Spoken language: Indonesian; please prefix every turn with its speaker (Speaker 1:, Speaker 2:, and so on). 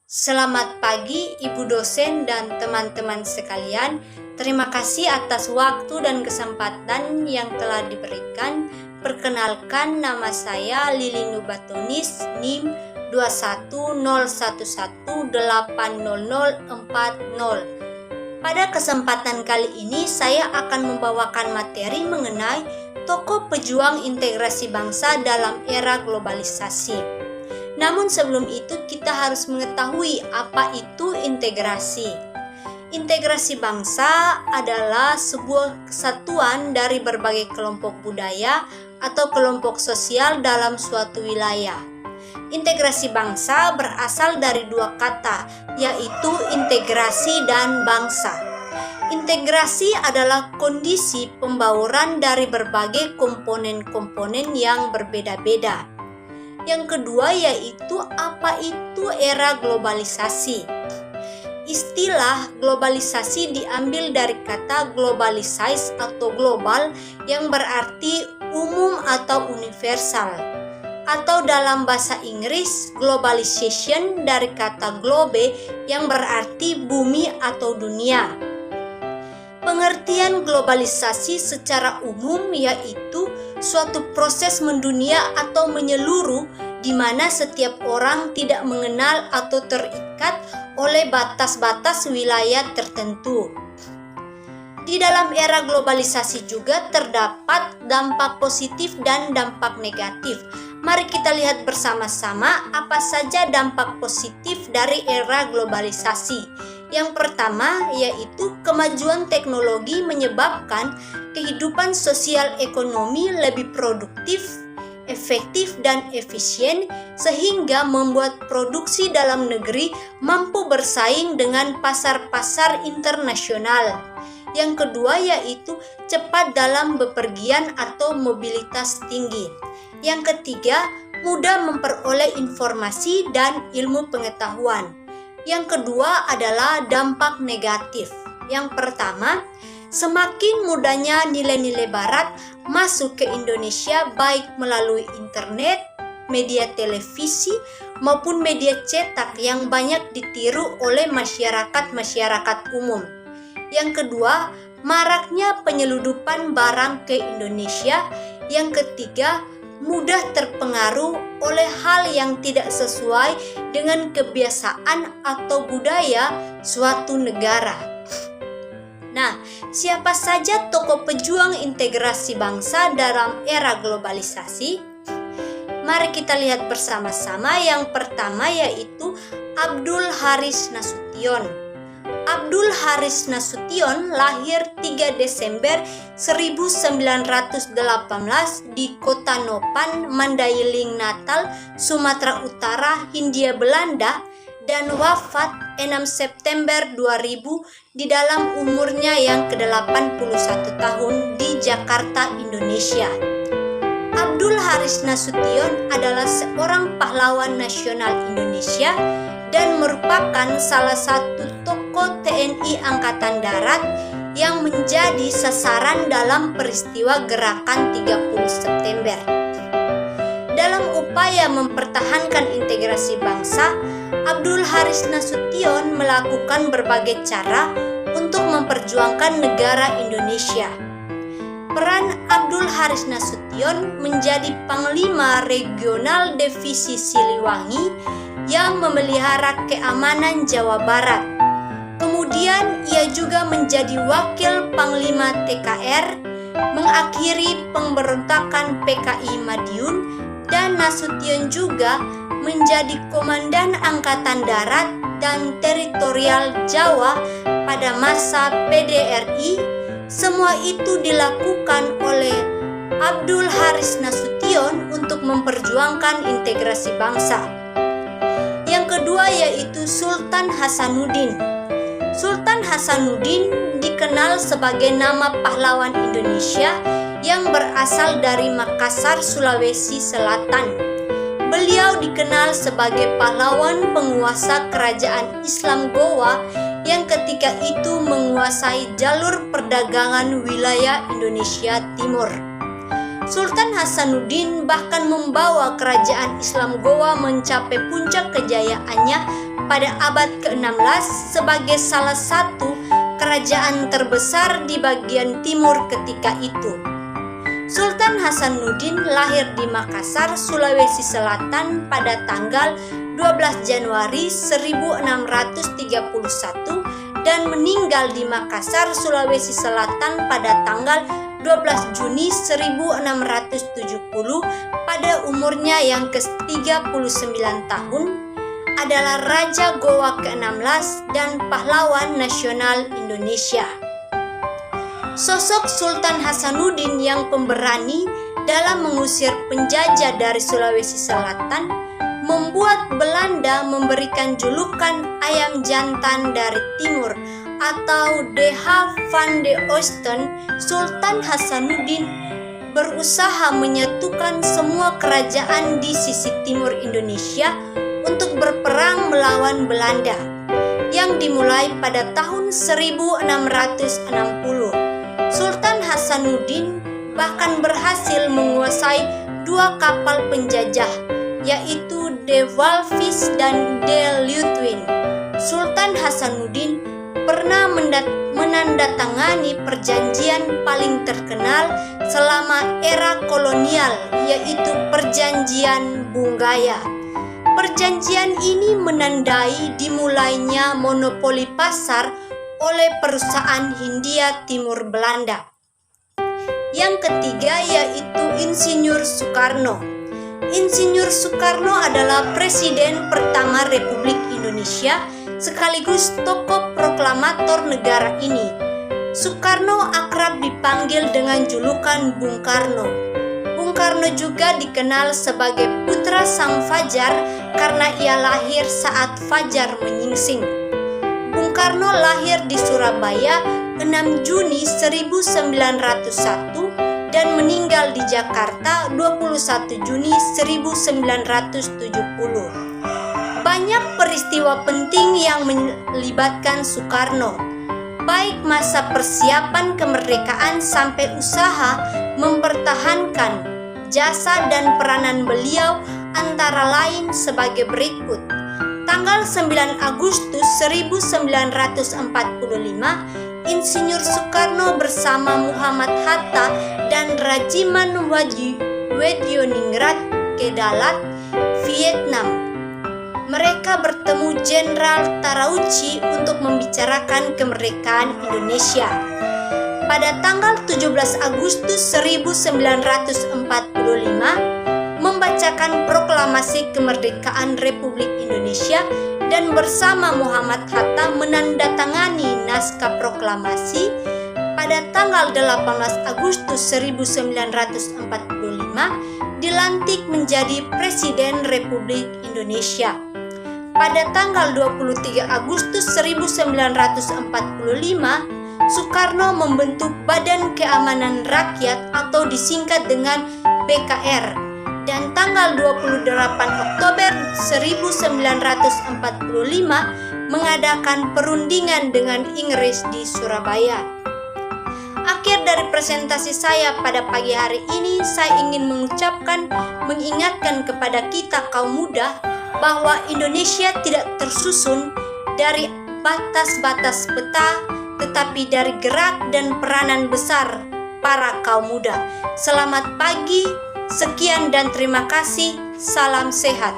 Speaker 1: Selamat pagi Ibu dosen dan teman-teman sekalian. Terima kasih atas waktu dan kesempatan yang telah diberikan. Perkenalkan, nama saya Lili Nubatonis, NIM 21011800040. Pada kesempatan kali ini saya akan membawakan materi mengenai tokoh pejuang integrasi bangsa dalam era globalisasi. Namun sebelum itu kita harus mengetahui apa itu integrasi. Integrasi bangsa adalah sebuah kesatuan dari berbagai kelompok budaya atau kelompok sosial dalam suatu wilayah. Integrasi bangsa berasal dari dua kata, yaitu integrasi dan bangsa. Integrasi adalah kondisi pembauran dari berbagai komponen-komponen yang berbeda-beda. Yang kedua yaitu apa itu era globalisasi. Istilah globalisasi diambil dari kata globalize atau global yang berarti umum atau universal. Atau dalam bahasa Inggris, globalization dari kata globe yang berarti bumi atau dunia. Pengertian globalisasi secara umum yaitu suatu proses mendunia atau menyeluruh di mana setiap orang tidak mengenal atau terikat oleh batas-batas wilayah tertentu. Di dalam era globalisasi juga terdapat dampak positif dan dampak negatif. Mari kita lihat bersama-sama apa saja dampak positif dari era globalisasi. Yang pertama yaitu kemajuan teknologi menyebabkan kehidupan sosial ekonomi lebih produktif, efektif dan efisien sehingga membuat produksi dalam negeri mampu bersaing dengan pasar-pasar internasional. Yang kedua yaitu cepat dalam bepergian atau mobilitas tinggi. Yang ketiga, mudah memperoleh informasi dan ilmu pengetahuan. Yang kedua adalah dampak negatif. Yang pertama, semakin mudahnya nilai-nilai barat masuk ke Indonesia baik melalui internet, media televisi, maupun media cetak yang banyak ditiru oleh masyarakat umum. Yang kedua, maraknya penyeludupan barang ke Indonesia. Yang ketiga, mudah terpengaruh oleh hal yang tidak sesuai dengan kebiasaan atau budaya suatu negara. Nah, siapa saja tokoh pejuang integrasi bangsa dalam era globalisasi? Mari kita lihat bersama-sama. Yang pertama yaitu Abdul Haris Nasution. Abdul Haris Nasution lahir 3 Desember 1918 di Kota Nopan, Mandailing, Natal, Sumatera Utara, Hindia Belanda, dan wafat 6 September 2000 di dalam umurnya yang ke-81 tahun di Jakarta, Indonesia. Abdul Haris Nasution adalah seorang pahlawan nasional Indonesia dan merupakan salah satu tokoh TNI Angkatan Darat yang menjadi sasaran dalam peristiwa gerakan 30 September. Dalam upaya mempertahankan integrasi bangsa, Abdul Haris Nasution melakukan berbagai cara untuk memperjuangkan negara Indonesia. Peran Abdul Haris Nasution menjadi Panglima Regional Divisi Siliwangi yang memelihara keamanan Jawa Barat. Kemudian ia juga menjadi Wakil Panglima TKR, mengakhiri pemberontakan PKI Madiun, dan Nasution juga menjadi Komandan Angkatan Darat dan Teritorial Jawa pada masa PDRI. Semua itu dilakukan oleh Abdul Haris Nasution untuk memperjuangkan integrasi bangsa. Yang kedua yaitu Sultan Hasanuddin. Sultan Hasanuddin dikenal sebagai nama pahlawan Indonesia yang berasal dari Makassar, Sulawesi Selatan. Beliau dikenal sebagai pahlawan penguasa kerajaan Islam Gowa yang ketika itu menguasai jalur perdagangan wilayah Indonesia Timur. Sultan Hasanuddin bahkan membawa kerajaan Islam Goa mencapai puncak kejayaannya pada abad ke-16 sebagai salah satu kerajaan terbesar di bagian timur ketika itu. Sultan Hasanuddin lahir di Makassar, Sulawesi Selatan pada tanggal 12 Januari 1631 dan meninggal di Makassar, Sulawesi Selatan pada tanggal 12 Juni 1670 pada umurnya yang ke-39 tahun, adalah Raja Goa ke-16 dan pahlawan nasional Indonesia. Sosok Sultan Hasanuddin yang pemberani dalam mengusir penjajah dari Sulawesi Selatan membuat Belanda memberikan julukan ayam jantan dari timur atau De Haaf van de Oosten. Sultan Hasanuddin berusaha menyatukan semua kerajaan di sisi timur Indonesia untuk berperang melawan Belanda yang dimulai pada tahun 1660. Sultan Hasanuddin bahkan berhasil menguasai 2 kapal penjajah, yaitu De Walvis dan De Leeuwin. Sultan Hasanuddin pernah menandatangani perjanjian paling terkenal selama era kolonial, yaitu Perjanjian Bunggaya. Perjanjian ini menandai dimulainya monopoli pasar oleh perusahaan Hindia Timur Belanda. Yang ketiga yaitu Insinyur Soekarno. Insinyur Soekarno adalah Presiden pertama Republik Indonesia sekaligus tokoh proklamator negara ini. Soekarno akrab dipanggil dengan julukan Bung Karno. Bung Karno juga dikenal sebagai putra Sang Fajar karena ia lahir saat fajar menyingsing. Bung Karno lahir di Surabaya 6 Juni 1901 dan meninggal di Jakarta 21 Juni 1970. Banyak peristiwa penting yang melibatkan Soekarno, baik masa persiapan kemerdekaan sampai usaha mempertahankan jasa dan peranan beliau antara lain sebagai berikut. Tanggal 9 Agustus 1945, Insinyur Soekarno bersama Muhammad Hatta dan Rajiman Wedioningrat ke Dalat, Vietnam. Mereka bertemu Jenderal Tarauchi untuk membicarakan kemerdekaan Indonesia. Pada tanggal 17 Agustus 1945, membacakan proklamasi kemerdekaan Republik Indonesia dan bersama Muhammad Hatta menandatangani naskah proklamasi. Pada tanggal 18 Agustus 1945 dilantik menjadi Presiden Republik Indonesia. Pada tanggal 23 Agustus 1945, Soekarno membentuk Badan Keamanan Rakyat atau disingkat dengan BKR. Dan tanggal 28 Oktober 1945 mengadakan perundingan dengan Inggris di Surabaya. Akhir dari presentasi saya pada pagi hari ini, saya ingin mengingatkan kepada kita kaum muda bahwa Indonesia tidak tersusun dari batas-batas peta, tetapi dari gerak dan peranan besar para kaum muda. Selamat pagi. Sekian dan terima kasih. Salam sehat.